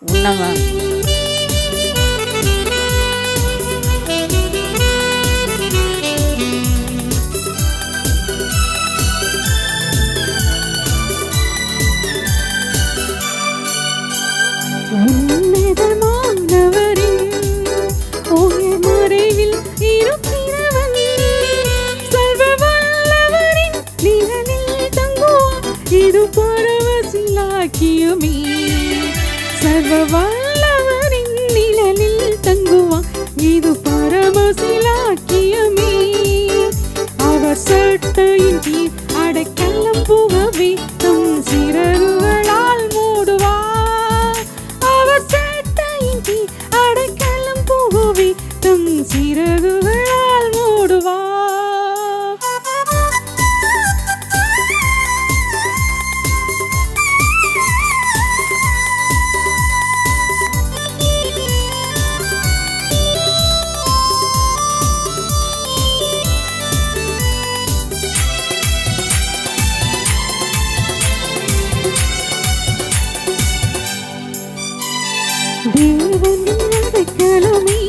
உன்னவன் இது பரவசிலாக்கியமே சர்வ வல்லவரின் நிழலில் தங்குவான் இது பரமசிலாக்கியமே அவர் சட்டையின் கீழ் அடைக்கலம் புகவே தம் சிறகுகளால் மூடுவார் அவர் சட்டையின் கீழ் அடைக்கலம் புகவே தம் சிறகுகளால் மூடுவார் தேவனின் அடைக்கலமே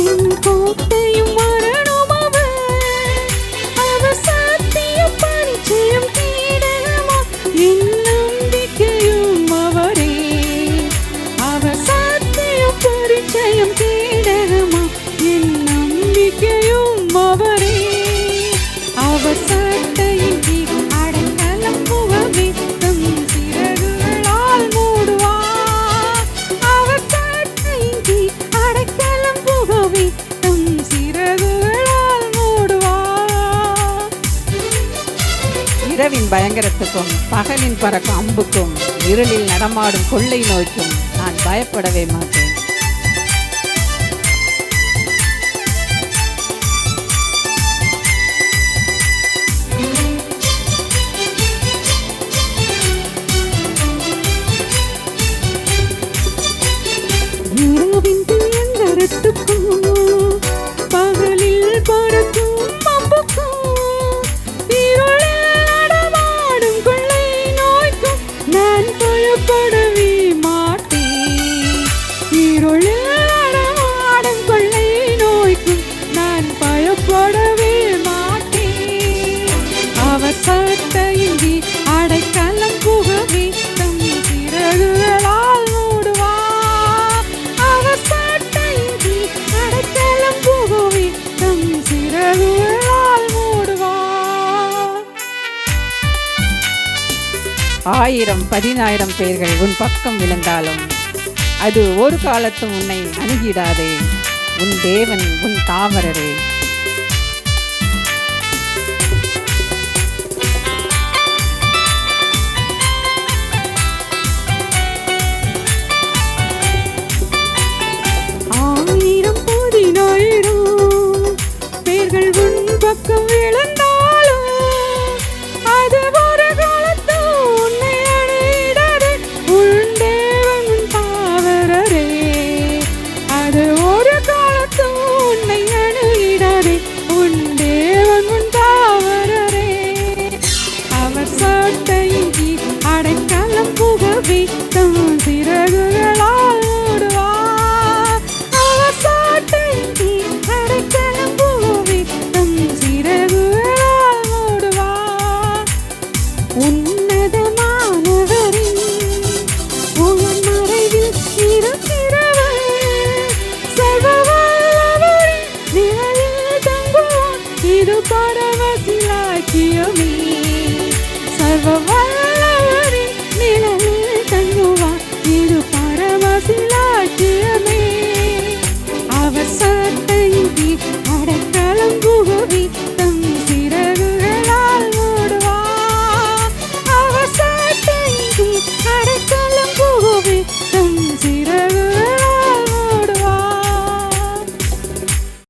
என் கோட்டையும் மரணம் அவர் சத்தியம் பரிச்சயம் கேடகமா என் நம்பிக்கையும் அவரே அவர் சத்தியம் பரிச்சயம் கேடகமா என் நம்பிக்கையும் அவரே அவர் சட்டையின் கீழ் அடைக்கலம் புகவே தம் சிறகுகளால் மூடுவார் இரவின் பயங்கரத்துக்கும் பகலின் பறக்கும் அம்புக்கும் இருளில் நடமாடும் கொள்ளை நோய்க்கும் நான் பயப்படவே மாட்டேன். இரவின் பயங்கரத்துக்கும் பகலில் பறக்கும் அம்புக்கும் பயப்படவே மாட்டேன். இருளில் நடமாடும் கொள்ளை நோய்க்கும் நான் பயப்படவே மாட்டேன். அவர் சட்டையின் கீழ் அடைக்கலம் புகவே தம் சிறகுகளால் மூடுவார் அவர் சட்டையின் கீழ் அடைக்கலம் புகவே தம் சிறகுகளால் மூடுவார். 1000-10,000 பேர்கள் உன் பக்கம் விழுந்தாலும் அது ஒரு காலத்தும் உன்னை அணுகிடாதே. உன் தேவன் உன் தாவரரே. ஆயிரம் 10,000 பேர்கள் உன் பக்கம் விழுந்தாலும் அது ஒரு காலத்து உன்னை அடையிடாதே. உன் தேவன் உன் தாவரரே. அது ஒரு காலத்து உன்னை அணுகிடாதே. உன் தேவன் உன் தாவரரே. அவர் சட்டையின் கீழ் அடைக்கலம் புகவே தம் சிறகுகளால் மூடுவார் அவர் சட்டையின் கீழ் அடைக்கலம் புகவே தம் சிறகுகளால் மூடுவார். உன்னதமானவரின் உன் மறைவில் இருக்கிறவர் சர்வ வல்லவரின் நிழலில் தங்குவார் இது பரமசிலாக்கியமே சர்வ